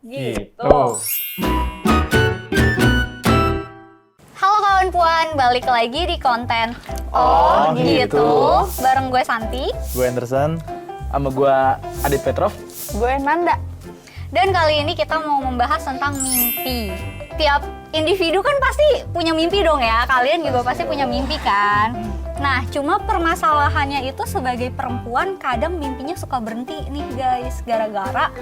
Gitu. Halo kawan puan, balik lagi di konten Oh, gitu. bareng gue Santi. Gue Anderson. Sama gue Adit Petrov. Gue Nanda. Dan kali ini kita mau membahas tentang mimpi. Tiap individu kan pasti punya mimpi dong ya. Kalian juga pasti punya mimpi kan. Nah, cuma permasalahannya itu sebagai perempuan kadang mimpinya suka berhenti nih guys. Gara-gara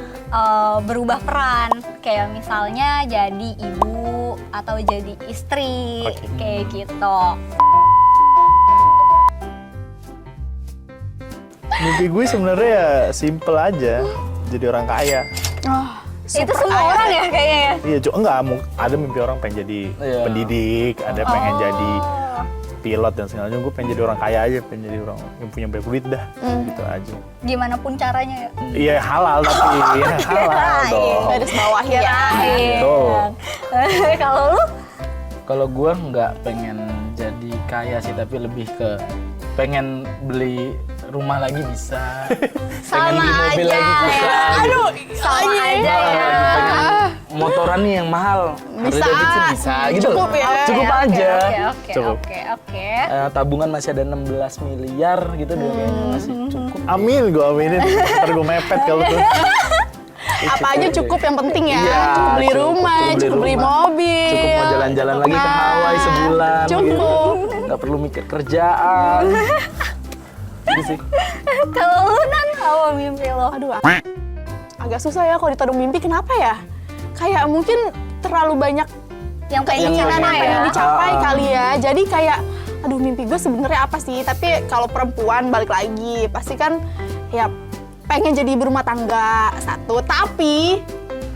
berubah peran. Kayak misalnya jadi ibu atau jadi istri. Kayak gitu. Mimpi gue sebenarnya ya simple aja. Jadi orang kaya. Itu semua orang ya kayaknya ya? Iya, enggak. Ada mimpi orang pengen jadi pendidik, ada pengen jadi pilot dan segala macam. Gue pengen jadi orang kaya aja, pengen jadi orang yang punya banyak duit dah. Gitu aja. Gimana pun caranya ya? Iya halal tapi ya halal dong. Garis bawah ya. Tuh. Kalau lu? Kalau gue nggak pengen jadi kaya sih, tapi lebih ke pengen beli rumah lagi bisa, pengen beli mobil aja lagi bisa. ya. Aduh, Sama aja ya. pengen motoran nih yang mahal, Bisa. Harley Davidson bisa, gitu. Cukup ya. Cukup Oke, aja. Cukup. Oke. Tabungan masih ada 16 miliar gitu deh kayaknya masih cukup. Amin, gue aminin. Ntar gue mepet kalau tuh. Apa aja cukup yang penting ya. Iya, Cukup beli rumah, cukup beli mobil. Cukup mau jalan-jalan lagi ke Hawaii sebulan. Cukup. Gitu. Nggak perlu mikir kerjaan. Gitu sih. Kalau lu Nan, apa mimpi lo? Aduh, agak susah ya kalau ditodong mimpi. Kenapa ya? Kayak mungkin terlalu banyak Yang pengen keinginan yang ya? pengen dicapai kali ya. Jadi kayak, aduh mimpi gue sebenarnya apa sih? Tapi kalau perempuan balik lagi, pasti kan ya pengen jadi ibu rumah tangga satu. Tapi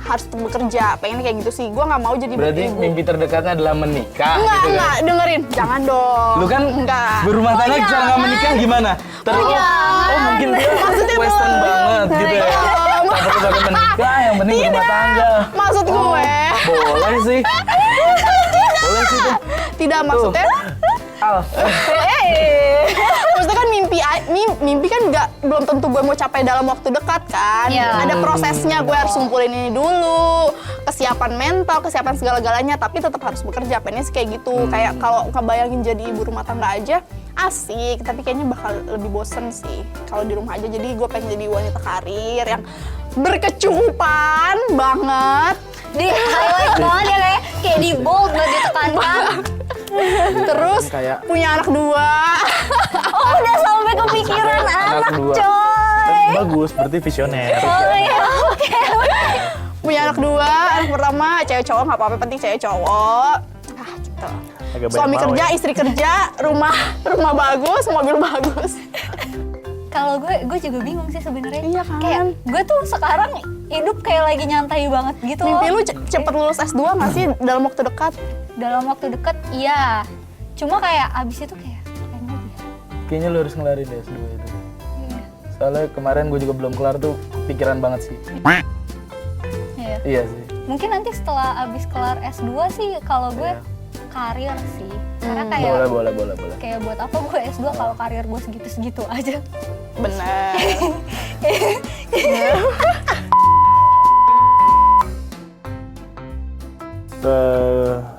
harus bekerja. Pengen kayak gitu sih. Gue nggak mau jadi Berarti ibu. mimpi terdekatnya adalah menikah Enggak, gitu kan? enggak, dengerin. Jangan dong. Lu kan enggak. berumah tangga cara nggak menikah gimana? Terus, oh mungkin dia Maksudnya western belum. banget gitu ya. Takut menikah, yang penting berumah tangga. Maksud gue, Boleh sih. Boleh sih tuh. tidak maksudnya. Al, Maksudnya kan mimpi kan belum tentu gue mau capai dalam waktu dekat kan. Iya. Ada prosesnya, gue harus ngumpulin ini dulu, kesiapan mental, kesiapan segala-galanya, tapi tetap harus bekerja. Pengennya sih kayak gitu. Kayak kalau ngebayangin jadi ibu rumah tangga aja asik, tapi kayaknya bakal lebih bosen sih kalau di rumah aja. Jadi gue pengen jadi wanita karir yang berkecukupan banget. Di highlight banget ya kayak di bold banget ditekankan. Terus kayak punya anak 2. Oh udah sampai kepikiran anak dua. coy. Bagus, berarti visioner. Oh ya oke. Punya anak 2, anak pertama cewek cowok nggak apa-apa, penting cewek cowok. Gitu. Agak banyak Suami mau kerja, ya. istri kerja, rumah bagus, mobil bagus. Kalau gue juga bingung sih sebenarnya. Iya kan? Kayak gue tuh sekarang hidup kayak lagi nyantai banget gitu. Mimpi lu cepet lulus S2 nggak sih dalam waktu dekat? Dalam waktu deket iya. Cuma kayak abis itu kayak pengen lagi. kayaknya lu harus ngelarin deh S2 itu. Iya. Soalnya kemarin gue juga belum kelar tuh, pikiran banget sih. Iya. Iya sih. Mungkin nanti setelah abis kelar S2 sih kalau gue karir sih. Karena kayak Boleh. kayak buat apa gue S2 kalau karir gue segitu-segitu aja. Bener.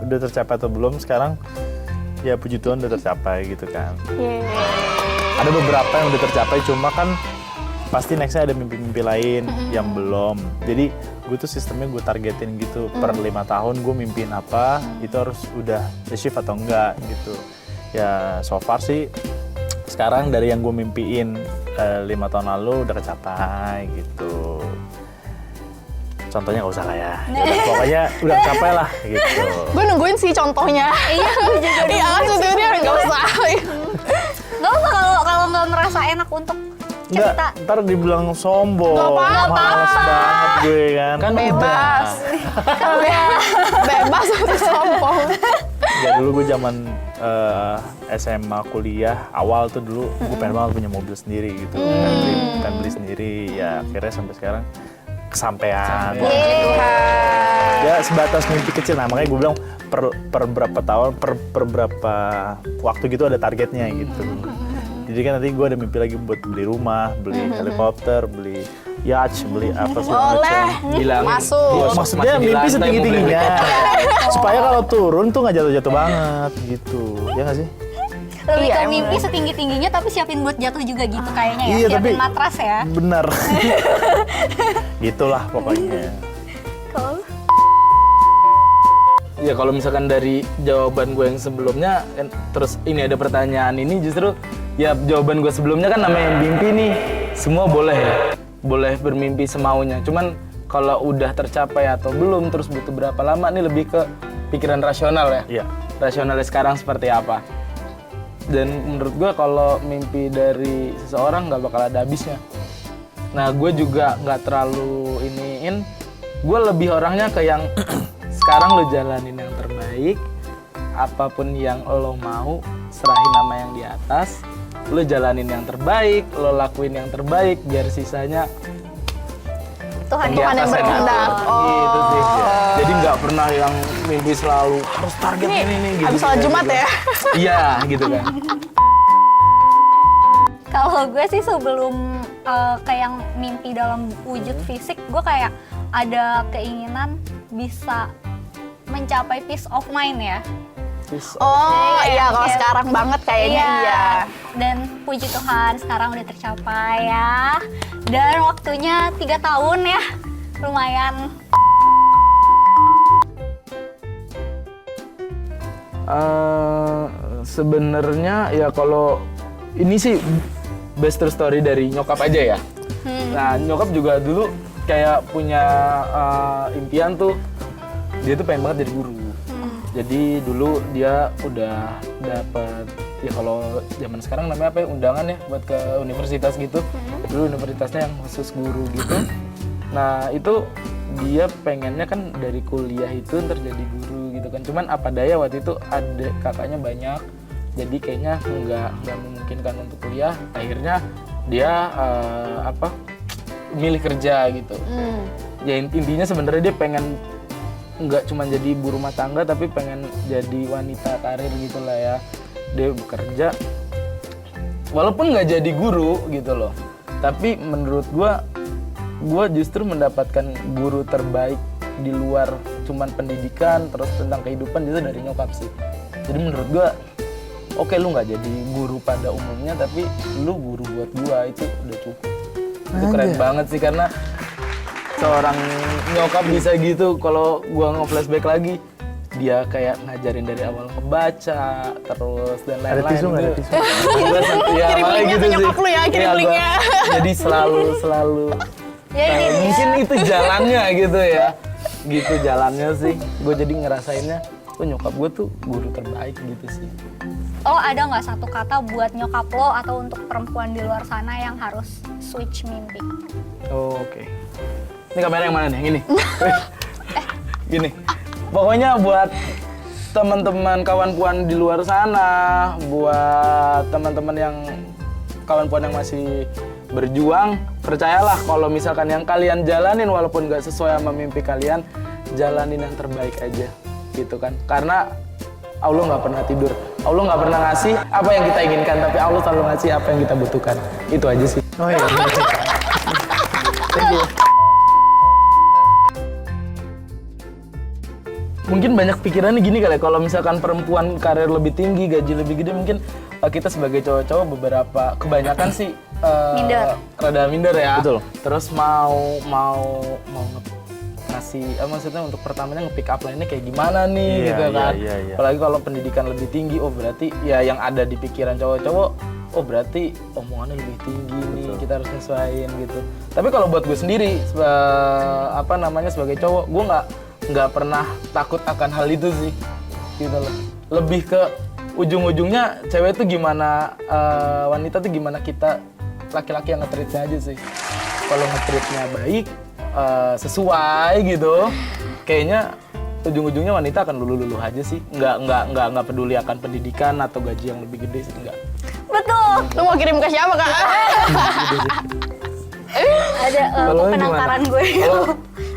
Udah tercapai atau belum sekarang? Ya puji Tuhan udah tercapai gitu kan. Ada beberapa yang udah tercapai, cuma kan pasti nextnya ada mimpi-mimpi lain yang belum. Jadi gue tuh sistemnya gue targetin gitu, per 5 tahun gue mimpiin apa, itu harus udah achieve atau enggak gitu. Ya so far sih sekarang dari yang gue mimpiin 5 tahun lalu udah kecapai gitu. Contohnya nggak usah lah ya. Udah, pokoknya udah kecapai lah gitu. Gue nungguin sih contohnya. Iya, gue juga Iya, contohnya nggak usah. Gak apa kalau nggak merasa enak untuk Enggak, cerita. ntar dibilang sombong. Nggak apa-apa. Males banget gue kan. Kan Bebas. Bebas untuk sombong. Ya dulu gue zaman SMA kuliah awal tuh dulu gue pengen banget punya mobil sendiri gitu. Pengen beli sendiri, ya akhirnya sampai sekarang kesampean. Ya sebatas mimpi kecil, nah makanya gue bilang per berapa tahun, per berapa waktu gitu ada targetnya gitu. Jadi kan nanti gue ada mimpi lagi buat beli rumah, beli helikopter, beli yacht, beli apa segala Boleh. macam. Bilang Masuk. "Bos, Maksudnya masih di mimpi lantai, setinggi-tingginya. mau beli." Supaya kalau turun tuh nggak jatuh-jatuh banget gitu. Ya nggak sih? Lebih Iya, ke emang mimpi bener. setinggi-tingginya tapi siapin buat jatuh juga gitu kayaknya ya. Iya, Siapin tapi- matras ya. Benar. Gitulah pokoknya. Kalau lu? Ya kalau misalkan dari jawaban gue yang sebelumnya, terus ini ada pertanyaan ini justru ya jawaban gue sebelumnya kan namanya mimpi nih, semua boleh ya, boleh bermimpi semaunya. Cuman kalau udah tercapai atau belum, terus butuh berapa lama nih lebih ke pikiran rasional ya. Iya. Rasionalnya sekarang seperti apa? Dan menurut gue kalau mimpi dari seseorang nggak bakal ada habisnya. Nah gue juga nggak terlalu iniin, gue lebih orangnya ke yang sekarang lo jalanin yang terbaik, apapun yang lo mau, serahin nama yang di atas, lo jalanin yang terbaik, lo lakuin yang terbaik, biar sisanya Tuhan di Tuhan yang atas berkehendak. Gitu sih. Jadi nggak pernah yang mimpi selalu harus target ini nih. Habis sholat Jumat ya. Iya gitu kan. Kalau gue sih sebelum kayak yang mimpi dalam wujud fisik, gue kayak ada keinginan bisa mencapai peace of mind ya. Terus, Oh Iya, iya, kalau iya. sekarang banget kayaknya iya. Dan puji Tuhan sekarang udah tercapai ya. Dan waktunya 3 tahun ya, lumayan. Sebenarnya ya kalau ini sih best true story dari nyokap aja ya. Nah nyokap juga dulu kayak punya impian tuh, dia tuh pengen banget jadi guru. Jadi dulu dia udah dapet ya kalau zaman sekarang namanya apa ya, undangan ya buat ke universitas gitu. Dulu universitasnya yang khusus guru gitu. Nah itu dia pengennya kan dari kuliah itu ntar jadi guru gitu kan. Cuman apa daya waktu itu ada kakaknya banyak, jadi kayaknya nggak memungkinkan untuk kuliah. Akhirnya dia milih kerja gitu. Ya intinya sebenarnya dia pengen nggak cuma jadi ibu rumah tangga, tapi pengen jadi wanita karir gitu lah ya. Dia bekerja walaupun nggak jadi guru gitu loh, tapi menurut gue justru mendapatkan guru terbaik di luar cuman pendidikan terus tentang kehidupan itu dari nyokap sih. Jadi menurut gue oke, lu nggak jadi guru pada umumnya, tapi lu guru buat gue, itu udah cukup. Itu keren banget sih, karena seorang nyokap bisa gitu. Kalau gue nge-flashback lagi, dia kayak ngajarin dari awal ngebaca terus dan Ada lain-lain. tisu nggak ada Gitu. tisu? Ya, Kirim makanya linknya ke nyokap lu ya, kirim Iya, gua- linknya. Jadi selalu Jadi mungkin itu jalannya gitu ya. Gitu jalannya sih. Gue jadi ngerasainnya, nyokap gue tuh guru terbaik gitu sih. lo ada nggak satu kata buat nyokap lo atau untuk perempuan di luar sana yang harus switch mimpi? Oke. Ini kamera yang mana nih? Yang ini. Gini. Pokoknya buat teman-teman kawan puan di luar sana, buat teman-teman yang kawan puan yang masih berjuang, percayalah kalau misalkan yang kalian jalanin walaupun nggak sesuai sama mimpi kalian, jalanin yang terbaik aja, gitu kan. Karena Allah nggak pernah tidur, Allah nggak pernah ngasih apa yang kita inginkan, tapi Allah selalu ngasih apa yang kita butuhkan. Itu aja sih. Oh iya. Mungkin banyak pikirannya gini kali ya, kalau misalkan perempuan karir lebih tinggi, gaji lebih gede, mungkin kita sebagai cowok-cowok beberapa kebanyakan sih Minder. rada minder ya. Betul. Terus mau ngasih maksudnya untuk pertamanya nge-pick up line-nya kayak gimana nih Iya, gitu kan. iya. Apalagi kalau pendidikan lebih tinggi, oh berarti ya yang ada di pikiran cowok-cowok, oh berarti omongannya lebih tinggi nih, kita harus nyesuaiin gitu. Tapi kalau buat gue sendiri sebagai cowok, gue nggak pernah takut akan hal itu sih, gitu loh. Lebih ke ujung-ujungnya cewek tuh gimana, wanita tuh gimana kita laki-laki yang nge-treatnya aja sih. Kalau nge-treatnya baik, sesuai gitu, kayaknya ujung-ujungnya wanita akan luluh-luluh aja sih. Nggak peduli akan pendidikan atau gaji yang lebih gede sih, enggak. Betul. Lu mau kirim ke siapa, Kak? Ada Kalau lu penangkaran gimana? gue.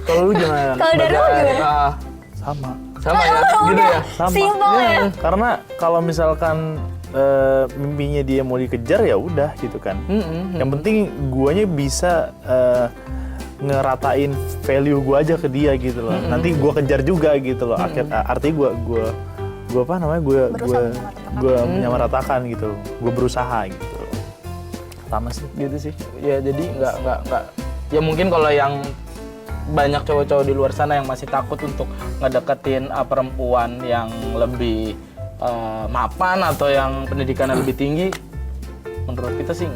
Kalau lu gimana? Kalau dari lu Sebagai- gimana? Sama. sama ya, gitu ya. Sama. Simple ya. Karena kalau misalkan mimpinya dia mau dikejar ya udah gitu kan. Yang penting guanya bisa ngeratain value gue aja ke dia gitu loh. Nanti gue kejar juga gitu loh. Artinya gue apa namanya, gue menyamaratakan gitu. Gue berusaha gitu. Sama sih. Gitu sih. Ya jadi nggak. Ya mungkin kalau yang banyak cowok-cowok di luar sana yang masih takut untuk ngedeketin perempuan yang lebih mapan atau yang pendidikannya lebih tinggi, menurut kita sih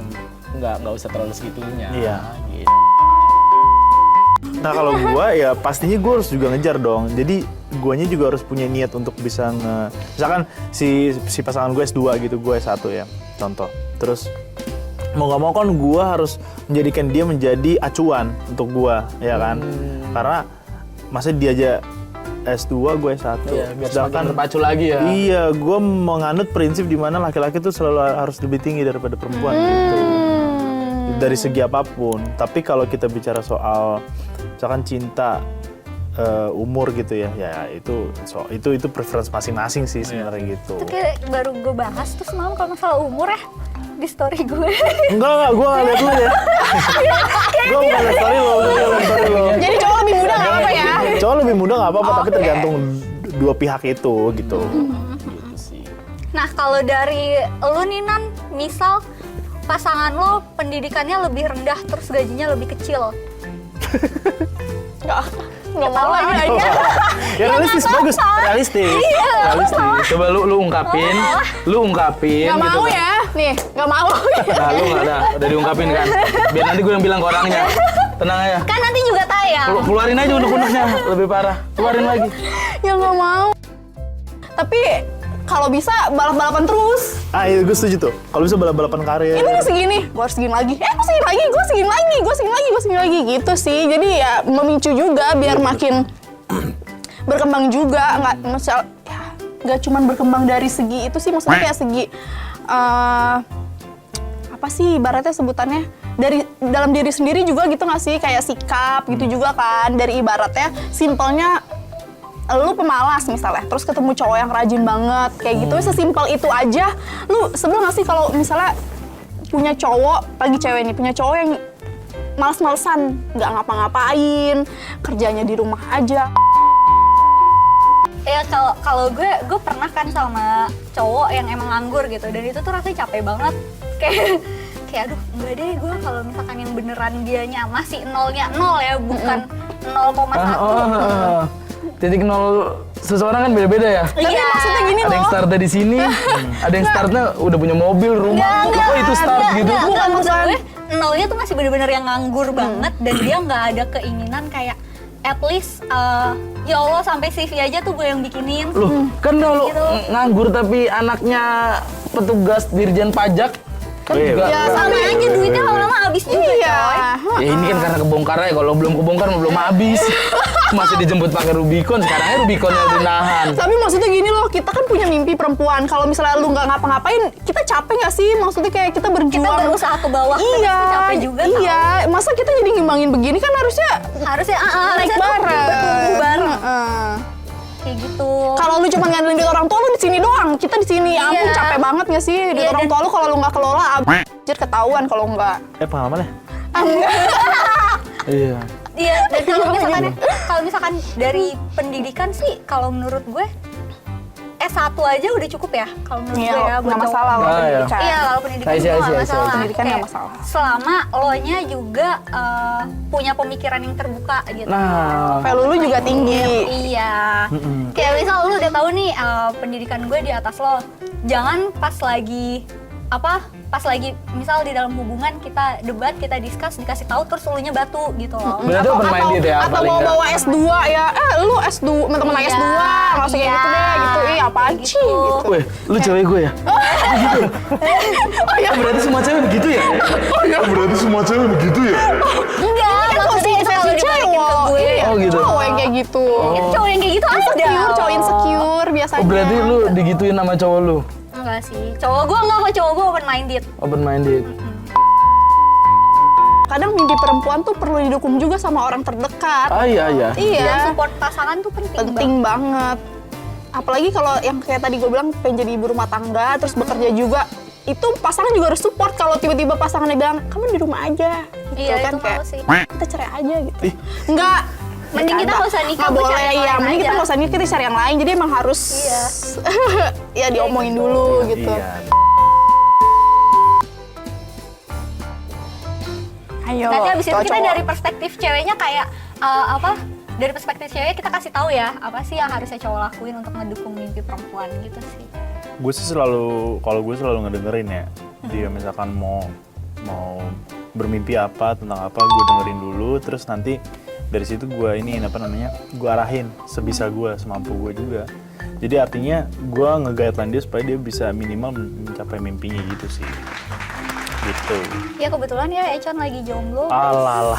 nggak usah terlalu segitunya. Iya. Gitu. Nah kalau gue ya pastinya gue harus juga ngejar dong. Jadi guanya juga harus punya niat untuk bisa misalkan si pasangan gue S2 gitu, gue S1 ya, contoh. Terus mau nggak mau kan gue harus menjadikan dia menjadi acuan untuk gue, ya kan? Karena masa dia aja S2, gue S1. Iya, biar semakin terpacu lagi ya. Iya, gue menganut prinsip di mana laki-laki itu selalu harus lebih tinggi daripada perempuan gitu. Dari segi apapun. Tapi kalau kita bicara soal misalkan cinta, umur gitu ya, ya itu preference masing-masing sih sebenarnya gitu. Itu kayak baru gue bahas tuh semalam kalau masalah umur ya di story gue. Enggak, gue nggak lihat lu ya. Gue nggak lihat story lo. Jadi cowok lebih muda nggak apa-apa ya? Cowok lebih muda nggak apa-apa, tapi tergantung dua pihak itu gitu. Gitu sih. Nah kalau dari lu nih Nan, misal pasangan lo pendidikannya lebih rendah terus gajinya lebih kecil. Nggak mau lagi aja. Ya realistis, bagus. Realistis. Coba lu ungkapin. Nggak gitu mau kan. ya? Nih, nggak mau. Nah, lu nggak ada, udah diungkapin kan. Biar nanti gue yang bilang ke orangnya. Tenang aja. Kan nanti juga tayang. Keluarin aja unek-uneknya, lebih parah. Keluarin lagi. Ya nggak mau. Tapi kalau bisa balap-balapan terus. Ah iya, gue setuju tuh. Kalau bisa balap-balapan karir. Ini segini, gue harus segini lagi. Gue segini lagi, gue segini lagi, gue segini lagi, gue segini lagi gitu sih. Jadi ya memicu juga biar makin berkembang juga. Nggak cuma berkembang dari segi itu sih, maksudnya kayak segi apa sih ibaratnya sebutannya, dari dalam diri sendiri juga gitu nggak sih, kayak sikap gitu juga kan. Dari ibaratnya simpelnya lu pemalas misalnya, terus ketemu cowok yang rajin banget kayak gitu, sesimpel itu aja. Lu sebel nggak sih kalau misalnya punya cowok, lagi cewek nih punya cowok yang males-malesan, nggak ngapa-ngapain, kerjanya di rumah aja. Ya kalau gue pernah kan sama cowok yang emang nganggur gitu, dan itu tuh rasanya capek banget. Kayak aduh enggak deh, gue kalau misalkan yang beneran dianya masih nolnya nol ya, bukan 0,1. Titik nol seseorang kan beda-beda ya. Tapi maksudnya gini Ada yang loh, startnya di sini, ada yang startnya udah punya mobil, rumah. Oh itu start gitu. Bukan, maksud gue nolnya tuh masih bener-bener yang nganggur banget, dan dia nggak ada keinginan kayak at least ya Allah sampai CV aja tuh gue yang bikinin. Loh, kan kalau Gitu. nganggur tapi anaknya petugas Dirjen Pajak kan Iya, juga. Ya, sama aja duitnya lama-lama habis juga iya. coy. Ya ini kan karena kebongkar aja, kalau belum kebongkar belum habis. Masih dijemput pakai Rubicon, sekarangnya Rubiconnya dinahan. Tapi maksudnya gini loh, kita kan punya mimpi perempuan. Kalau misalnya lu nggak ngapa-ngapain, kita capek nggak sih? Maksudnya kayak kita berjuang. Kita berusaha ke bawah, Iya, terus capek juga. iya. Masa kita jadi ngimbangin begini kan harusnya Harusnya naik harusnya tuh bareng. bertumbuh bareng. Heeh. Kayak gitu. Kalau lu cuma ngandelin duit orang tua lu di sini doang, kita di sini. Iya. Ampun capek banget nggak sih duit Iya, orang dan- tua lu kalau lu nggak kelola, anjir ketahuan kalau nggak. Pengalaman ya? Iya. Iya, dan kalau misalkan dari pendidikan sih, kalau menurut gue S1 aja udah cukup ya, kalau menurut Iya, gue ya. buat nggak cowok. masalah loh Ah, iya. pendidikan. Iya, kalau pendidikan Saya itu sih, nggak saya masalah. sih. Pendidikan nggak Kayak masalah. Selama lo-nya juga punya pemikiran yang terbuka gitu. Nah, Value lu juga tinggi. Iya. Kayak misal lu udah tahu nih pendidikan gue di atas lo. Jangan pas lagi misal di dalam hubungan kita debat, kita discuss, dikasih tahu terus elunya batu gitu loh. berarti open minded ya Atau paling mau nggak. bawa S2 ya, lu S2, teman-teman Iya, S2, nggak usah kayak gitu deh, gitu. Ih, apaan Kayak sih? gitu. Gitu. Weh, lu cewek gue ya? Oh iya, Berarti semua cewek begitu ya? Berarti semua cewek begitu ya? Enggak, kan maksudnya itu kalau dibalikin ke cowok. gue. Iya, Oh, gitu. cowok yang kayak gitu. Itu cowok yang kayak gitu ada. Insecure, cowok insecure biasanya. Oh berarti lu digituin sama cowok lu? Enggak sih, cowok gue enggak kok, cowok gue open minded. Open minded. Kadang mimpi perempuan tuh perlu didukung juga sama orang terdekat. Ah iya iya. Iya, Dan support pasangan tuh penting, penting banget. Apalagi kalau yang kayak tadi gue bilang pengen jadi ibu rumah tangga, terus bekerja juga. Itu pasangan juga harus support kalau tiba-tiba pasangannya bilang, kamu di rumah aja. gitu Iya, kan itu kayak mau sih. kita cerai aja gitu. Enggak. Mending kita nggak usah nikah, Nggak gua boleh cari yang ya, lain mending kita aja. nggak usah nikah, kita cari yang lain. Jadi emang harus ya diomongin dulu gitu. Iya. Ayo. Nanti abis itu kita cowok-cowok. dari perspektif ceweknya kayak dari perspektif cewek kita kasih tahu ya apa sih yang harusnya cowok lakuin untuk ngedukung mimpi perempuan gitu sih. Gue sih selalu, kalau gue selalu ngedengerin ya, dia misalkan mau bermimpi apa tentang apa, gue dengerin dulu, terus nanti dari situ gue gue arahin sebisa gue, semampu gue juga. Jadi artinya gue nge-guideline dia supaya dia bisa minimal mencapai mimpinya gitu sih. Gitu. Ya kebetulan ya Econ lagi jomblo. Alalah.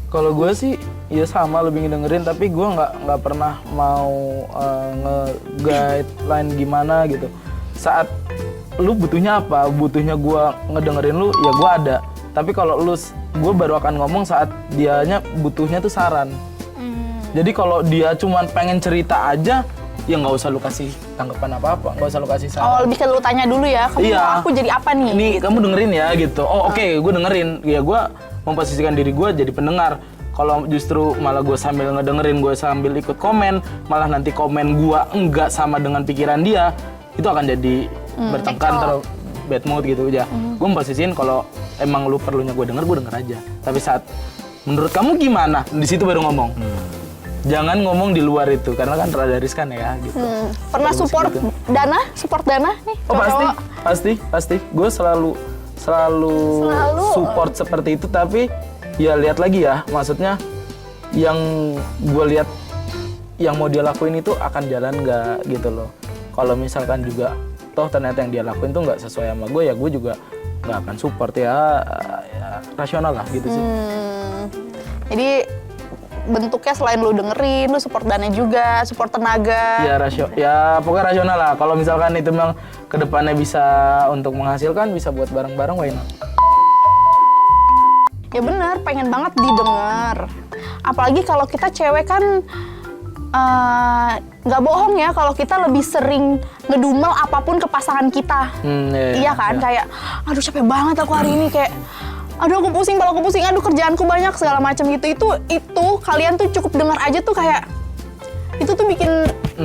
Kalau gue sih ya sama, lebih ngedengerin, tapi gue nggak pernah mau nge-guideline gimana gitu. Saat lu butuhnya apa, butuhnya gue ngedengerin lu, ya gue ada. Tapi kalau gue baru akan ngomong saat dianya butuhnya tuh saran. Jadi kalau dia cuman pengen cerita aja, ya nggak usah lu kasih tanggapan apa-apa, nggak usah lu kasih saran. Oh, lebih ke lu tanya dulu ya, kamu Iya. mau aku jadi apa nih? Ini gitu. kamu dengerin ya gitu. Oh oke, gue dengerin. Ya gue memposisikan diri gue jadi pendengar. Kalau justru malah gue sambil ngedengerin, gue sambil ikut komen, malah nanti komen gue enggak sama dengan pikiran dia, itu akan jadi bertengkar, terus bad mood gitu aja. Gue memposisiin kalau emang lu perlunya gue denger aja. Tapi saat menurut kamu gimana? Di situ baru ngomong. Jangan ngomong di luar itu karena kan rada riskan ya gitu. Pernah Bagus support gitu. support dana nih? Oh pasti. Gue selalu support seperti itu, tapi ya lihat lagi ya, maksudnya yang gue lihat yang mau dia lakuin itu akan jalan nggak gitu loh. Kalau misalkan juga toh ternyata yang dia lakuin tuh nggak sesuai sama gue, ya gue juga nggak akan support ya rasional lah gitu sih. Jadi bentuknya selain lu dengerin, lu support dana juga, support tenaga. Ya pokoknya rasional lah. Kalau misalkan itu memang kedepannya bisa untuk menghasilkan, bisa buat bareng-bareng, why not? Ya benar, pengen banget didengar. Apalagi kalau kita cewek kan nggak bohong ya, kalau kita lebih sering ngedumel apapun ke pasangan kita. Iya kan, kayak aduh capek banget aku hari ini, kayak aduh aku pusing, aduh kerjaanku banyak segala macam gitu. Itu kalian tuh cukup dengar aja tuh kayak itu tuh bikin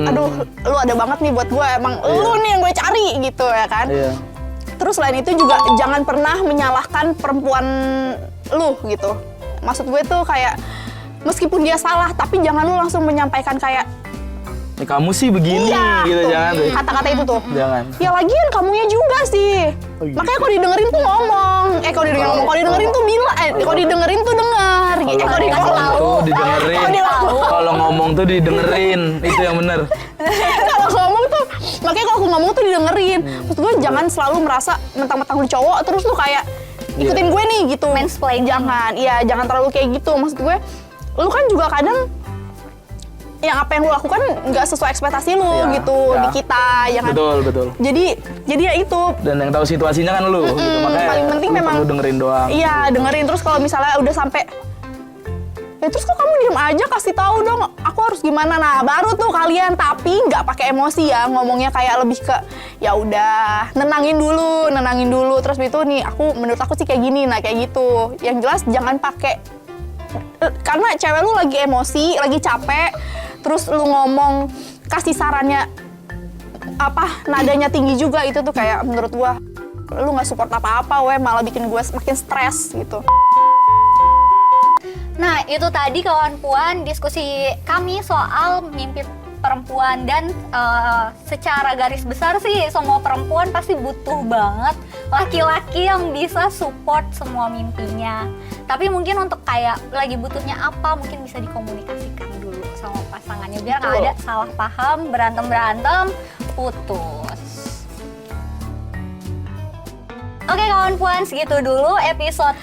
aduh lu ada banget nih buat gue, emang lu nih yang gue cari gitu ya kan. Terus selain itu juga jangan pernah menyalahkan perempuan lu gitu. Maksud gue tuh kayak meskipun dia salah, tapi jangan lu langsung menyampaikan kayak Kamu sih begini gitu, tuh, jangan tuh. kata-kata itu tuh. Jangan. Ya lagian kamunya juga sih. Makanya kalau didengerin tuh ngomong. Kalau didengerin tuh bilang. Kalau didengerin tuh dengar. Kalau ngomong tuh didengerin. Kalau ngomong tuh didengerin. Itu yang bener. Kalau ngomong tuh, makanya kalau aku ngomong tuh didengerin. Maksud gue jangan selalu merasa mentang-mentang lu cowok terus lu kayak ikutin gue nih gitu. Mansplaining. Jangan terlalu kayak gitu. Maksud gue, lu kan juga kadang yang apa yang lu lakukan nggak sesuai ekspektasi lu gitu di kita, ya kan? Betul. Jadi ya itu. Dan yang tahu situasinya kan lu, gitu. Makanya paling penting lu memang perlu dengerin doang. Iya, dengerin. Terus kalau misalnya udah sampai terus kok kamu diem aja, kasih tahu dong aku harus gimana. Nah, baru tuh kalian, tapi nggak pakai emosi ya, ngomongnya kayak lebih ke ya udah, nenangin dulu. Terus itu nih, menurut aku sih kayak gini, nah kayak gitu. Yang jelas jangan pakai, karena cewek lu lagi emosi, lagi capek, terus lu ngomong kasih sarannya nadanya tinggi juga, itu tuh kayak menurut gua lu nggak support apa-apa, malah bikin gua makin stres gitu. Nah, itu tadi kawan puan diskusi kami soal mimpi perempuan, dan secara garis besar sih semua perempuan pasti butuh banget laki-laki yang bisa support semua mimpinya. Tapi mungkin untuk kayak lagi butuhnya apa, mungkin bisa dikomunikasikan dulu sama pasangannya biar nggak ada salah paham, berantem putus. Oke kawan puan, segitu dulu episode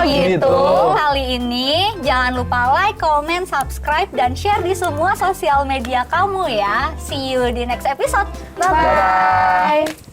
gitu kali ini. Jangan lupa like, comment, subscribe, dan share di semua sosial media kamu ya. See you di next episode. Bye-bye.